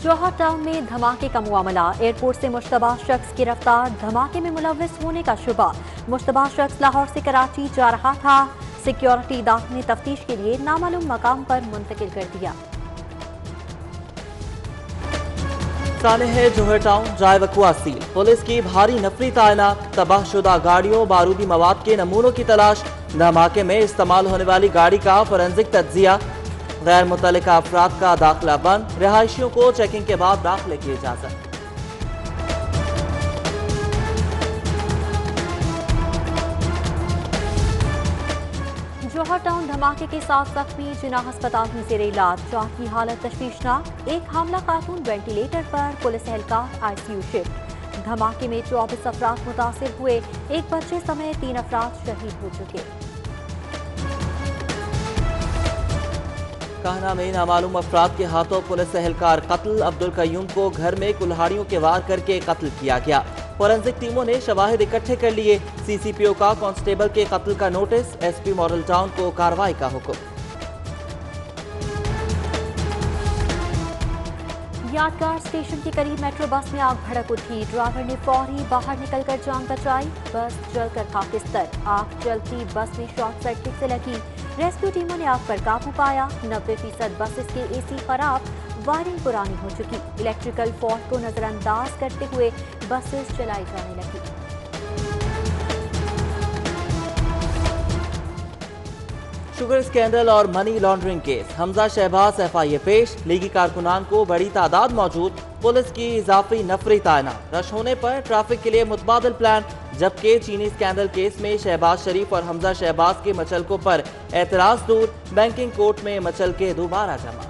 जौहर town में धमाके का मामला। एयरपोर्ट से मुश्तबा शख्स गिरफ्तार। धमाके में मुलव्विस होने का शुबा। मुश्तबा शख्स लाहौर से कराची जा रहा था। सिक्योरिटी इदारे ने तफ्तीश के लिए नामालूम मकाम पर मुंतकिल कर दिया। सानेह जौहर टाउन जाए वकुआ सील। पुलिस की भारी नफरी तैनात। तबाहशुदा गाड़ियों बारूदी मवाद के नमूनों की तलाश। धमाके में इस्तेमाल होने वाली गाड़ी का फोरेंसिक तज्जिया। गैर मुतल्लिका अफराद का दाखिला बंद। रिहायशियों को चेकिंग के बाद दाखिले की इजाजत। जौहर टाउन धमाके के साथ जख्मी जिना अस्पताल में जेर इलाज। 4 की हालत तशवीशनाक। एक हामला खातून वेंटिलेटर पर। पुलिस एहलकार ICU शिफ्ट। धमाके में 24 अफराद मुतासिर हुए। एक बच्चे समेत 3 अफराद शहीद हो चुके। काहना में नामालूम अफराद के हाथों पुलिस एहलकार कत्ल। अब्दुल कयूम को घर में कुल्हाड़ियों के वार करके कत्ल किया गया। फोरेंसिक टीमों ने शवाहिद इकट्ठे कर लिए। CCPO का कांस्टेबल के कत्ल का नोटिस। SP मॉडल टाउन को कार्रवाई का हुक्म। यादगार स्टेशन के करीब मेट्रो बस में आग भड़क उठी। ड्राइवर ने फौरी बाहर निकलकर जान बचाई। बस जलकर खाकिस्तर। आग जलती बस में शॉर्ट सर्किट से लगी। रेस्क्यू टीमों ने आग पर काबू पाया। 90% बसेस के AC खराब। वायरिंग पुरानी हो चुकी। इलेक्ट्रिकल फॉल्ट को नजरअंदाज करते हुए बसेस चलाई जाने लगी। शुगर स्कैंडल और money laundering case. Hamza Shahbaz FIA पेश। लीगी कारकुनान को बड़ी तादाद मौजूद। पुलिस की इजाफी नफरी तैनात। रश होने पर ट्रैफिक के लिए मुतबादिल प्लान। जबकि चीनी स्कैंडल केस में शहबाज शरीफ और हमजा शहबाज के मचलकों पर एतराज दूर। बैंकिंग कोर्ट में मचलके दोबारा जमा।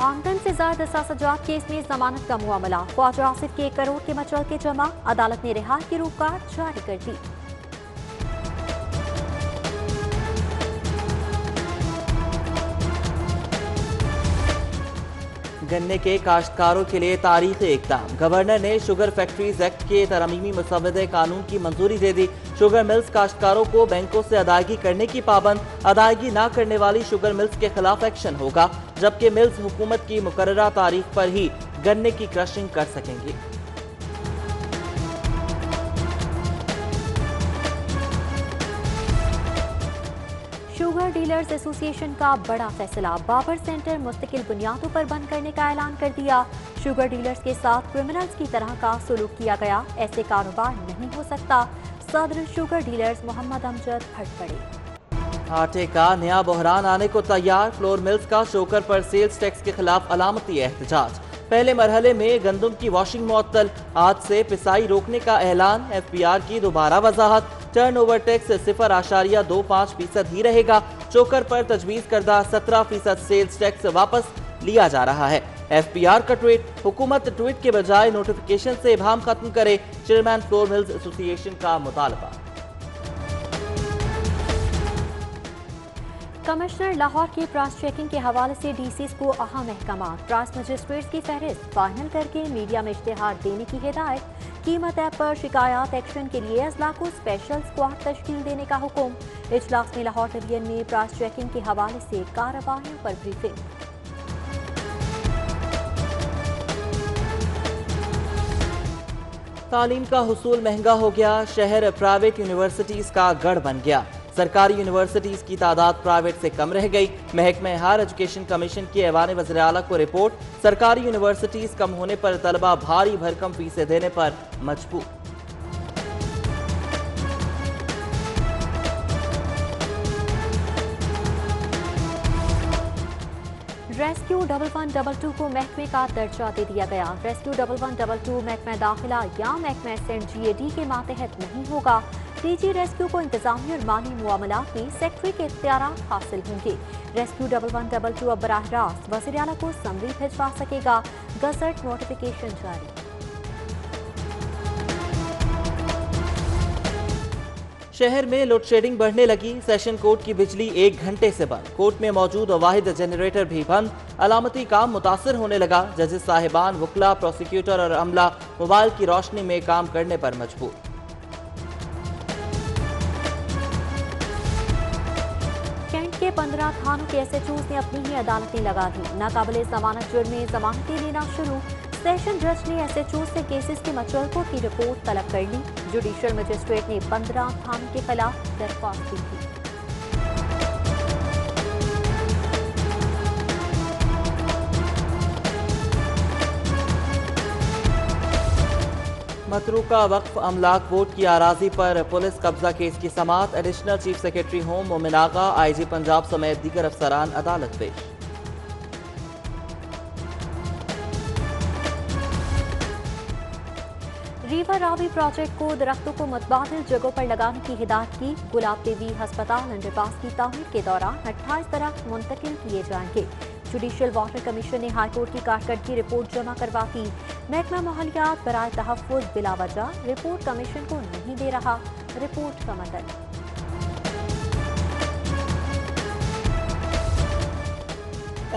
आमदन से ज्यादा सासाजात केस में जमानत का मामला। ख्वाजा आसिफ के 1 करोड़ के मचलके जमा। अदालत ने रिहाई की रूप कार्ड जारी कर दी। गन्ने के काश्तकारों के लिए तारीखी इक़दाम। गवर्नर ने शुगर फैक्ट्रीज एक्ट के तरमीमी मसवदे कानून की मंजूरी दे दी। शुगर मिल्स काश्तकारों को बैंकों से अदायगी करने की पाबंद। अदायगी न करने वाली शुगर मिल्स के खिलाफ एक्शन होगा। जबकि मिल्स हुकूमत की मुकर्ररा तारीख पर ही गन्ने की क्रशिंग कर सकेंगी। शुगर डीलर्स एसोसिएशन का बड़ा फैसला। बाबर सेंटर मुस्तकिल बुनियादों पर बंद करने का ऐलान कर दिया। शुगर डीलर्स के साथ क्रिमिनल्स की तरह का सलूक किया गया। ऐसे कारोबार नहीं हो सकता। सदर शुगर डीलर्स मोहम्मद अमजद फट पड़े। आटे का नया बहरान आने को तैयार। फ्लोर मिल्स का शोकर पर सेल्स टैक्स के खिलाफ अलामती एहतजाज। पहले मरहले में गंदम की वॉशिंग मुअत्तल। आज से पिसाई रोकने का ऐलान। FPR की दोबारा वजाहत। टर्नओवर टैक्स 0.25% ही रहेगा। चोकर पर तजवीज करदा 17% सेल्स टैक्स वापस लिया जा रहा है। FPR का ट्वीट। हुकूमत ट्वीट के बजाय नोटिफिकेशन से इबाम खत्म करे। चेयरमैन फ्लोर मिल्स एसोसिएशन का मुतालबा। कमिश्नर लाहौर की प्राइस चेकिंग के हवाले से DCs को अहम अहकामात। प्राइस मजिस्ट्रेट्स की फहरिस्त फाइनल करके मीडिया में इश्तिहार देने की हिदायत। कीमत ऐप पर शिकायत एक्शन के लिए अजला को स्पेशल स्क्वाड तश्कील देने का हुक्म। इजलास में लाहौर डिवीजन में प्राइस चेकिंग के हवाले से कार्रवाइयों पर ब्रीफिंग। तालीम का हुसूल महंगा हो गया। शहर प्राइवेट यूनिवर्सिटीज का गढ़ बन गया। सरकारी यूनिवर्सिटीज की तादाद प्राइवेट से कम रह गई। महकमे हायर एजुकेशन कमीशन की ऐवान वज़ीर आला को रिपोर्ट। सरकारी यूनिवर्सिटीज कम होने पर तलबा भारी भरकम फीसें देने पर मजबूर। रेस्क्यू 1122 को महकमे का दर्जा दे दिया गया। रेस्क्यू 1122 महकमा दाखिला या महकमा सेंट GAD के मातहत नहीं होगा। DG रेस्क्यू को इंतजामी और माली मामलात में सेक्रेटरी के इख्तियारात हासिल होंगे। रेस्क्यू 1122 अब बराह रास्त वज़ीर आला को समरी भिजवा सकेगा। गजट नोटिफिकेशन जारी। शहर में लोड शेडिंग बढ़ने लगी। सेशन कोर्ट की बिजली 1 घंटे से बंद। कोर्ट में मौजूद वाहिद जनरेटर भी बंद। अलामती काम मुतासर होने लगा। जजेस साहिबान, वकला, प्रोसिक्यूटर और अमला मोबाइल की रोशनी में काम करने पर मजबूर। कैंट के 15 थानों के SHOs ने अपनी ही अदालतें लगा दी। नाकाबिले जमानत जुर्म में जमानतें लेना शुरू। सेशन जज ने SHOs से केसेस के मचलकों की रिपोर्ट तलब कर ली। जुडिशियल मजिस्ट्रेट ने 15 थानों के खिलाफ दरख्वास्त दी थी। मतरूका वक्फ अमलाक बोर्ड की आराजी पर पुलिस कब्जा केस की समाअत। एडिशनल चीफ सेक्रेटरी होम मोमिन आगा, IG पंजाब समेत दीगर अफसरान अदालत पेश। रिवर रावी प्रोजेक्ट को दरख्तों को मुतबादिल जगहों पर लगाने की हिदायत की। गुलाब देवी अस्पताल अंडरपास की तामीर के दौरान 28 दरख्त मुंतकिल किए जाएंगे। जुडिशियल वाटर कमीशन ने हाईकोर्ट की कारकर्दगी रिपोर्ट जमा करवा दी। महकमा माहौलियात बराए तहफ़्फ़ुज़ बिला वजह रिपोर्ट कमीशन को नहीं दे रहा। रिपोर्ट का मतलब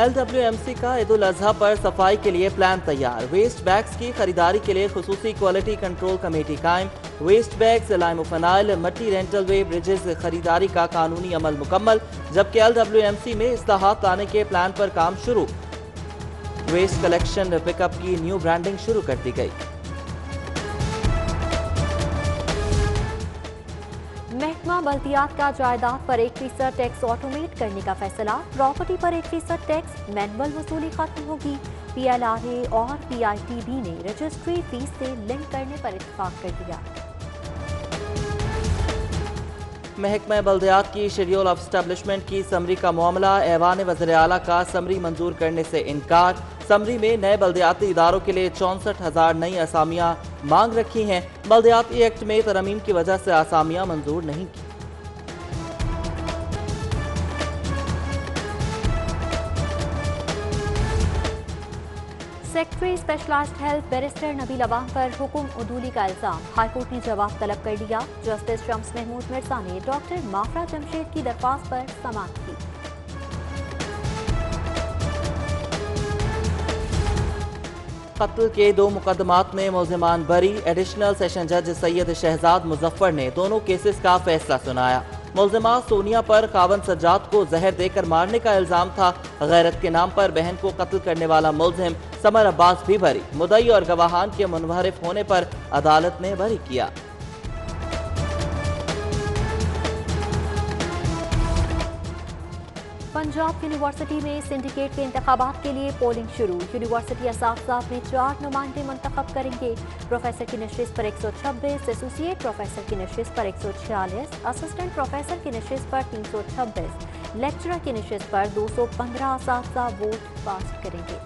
LWMC का ईद उल अज़हा पर सफाई के लिए प्लान तैयार। वेस्ट बैग्स की खरीदारी के लिए खुसूसी क्वालिटी कंट्रोल कमेटी कायम। वेस्ट बैग्स, लाइम फिनाइल, मट्टी रेंटल वे ब्रिजेस खरीदारी का कानूनी अमल मुकम्मल, जबकि LWMC में इस्लाहात लाने के प्लान पर काम शुरू। वेस्ट कलेक्शन पिकअप की न्यू ब्रांडिंग शुरू कर दी गई। महकमा बल्दियात का जायदाद पर 1% टैक्स ऑटोमेट करने का फैसला। प्रॉपर्टी पर 1% टैक्स मैनुअल वसूली खत्म होगी। PLRA और PITB ने रजिस्ट्री फीस से लिंक करने पर इत्तेफाक कर दिया। महकमा बल्दियात की शेड्यूल ऑफ स्टैब्लिशमेंट की समरी का मामला। ऐवान वज़ीर आला का समरी मंजूर करने से इनकार। समरी में नए बल्दियाती इदारों के लिए 64,000 नई असामियां मांग रखी हैं। बल्दियाती एक्ट में तरमीम की वजह से असामियां मंजूर नहीं की। Secretary specialised health barrister Nabeel Awan पर हुक्म उदूली का इल्जाम। हाईकोर्ट ने जवाब तलब कर लिया। जस्टिस शम्स महमूद मिर्जा ने डॉक्टर माफरा जमशेद की दरख्वास्त पर समाअत की। कत्ल के 2 मुकदमात में मुल्जिमान बरी। एडिशनल सेशन जज सैयद शहजाद मुजफ्फर ने दोनों केसेस का फैसला सुनाया। मुल्जिमा सोनिया पर खावन सज्जाद को जहर देकर मारने का इल्जाम था। गैरत के नाम पर बहन को कत्ल करने वाला मुल्जिम समर अब्बास भी बरी। मुद्दई और गवाहान के मुनहरिफ होने पर अदालत ने बरी किया। पंजाब यूनिवर्सिटी में सिंडिकेट के इंतखाबात के लिए पोलिंग शुरू। यूनिवर्सिटी असातिज़ा अपने 4 नुमाइंदे मुंतखब करेंगे। प्रोफेसर की नशिस्त पर 126, एसोसिएट प्रोफेसर की नशिस्त पर 146, असिस्टेंट प्रोफेसर की नशिस्त पर 326, लेक्चरर की नशिस्त पर 215 असातिज़ा वोट कास्ट करेंगे।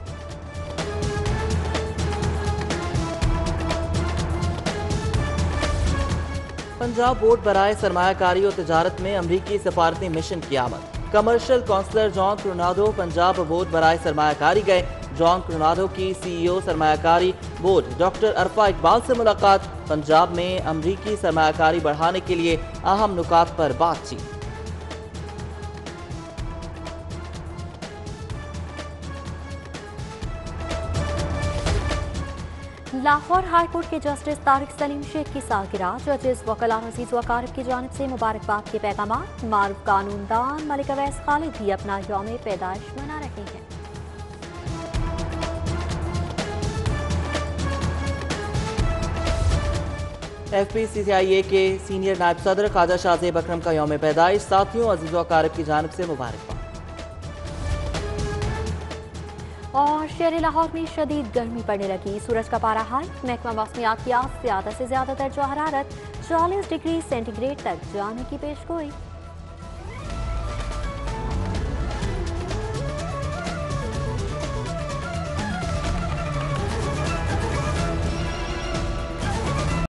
पंजाब बोर्ड बराए सरमायाकारी और तजारत में अमरीकी सफारती मिशन की आमद। Commercial counsellor John Coronado Punjab board बराए सरमायाकारी गए। जॉन क्रोनाडो की CEO सरमायाकारी बोर्ड डॉक्टर अरफा इकबाल से मुलाकात। पंजाब में अमरीकी सरमायाकारी बढ़ाने के लिए अहम नुकात पर बातचीत। लाहौर हाईकोर्ट के जस्टिस तारिक सलीम शेख की सालगिरह। जजेस वकला अजीज वकारिब की जानिब से मुबारकबाद के पैगाम। मारूफ कानूनदान मलिक अवैस खालिद भी अपना यौम पैदाइश मना रहे हैं। FPCCIA के सीनियर नायब सदर ख्वाजा शाहजेब अकरम का यौम पैदाइश। साथियों अजीज वकारिब की जानिब से मुबारकबाद। और शहर लाहौर में शदीद गर्मी पड़ने लगी। सूरज का पारा हाई। महकमा मौसमियात की आज ज़्यादा से ज़्यादा दर्जा हरारत 40 डिग्री सेंटीग्रेड तक जाने की पेशगोई।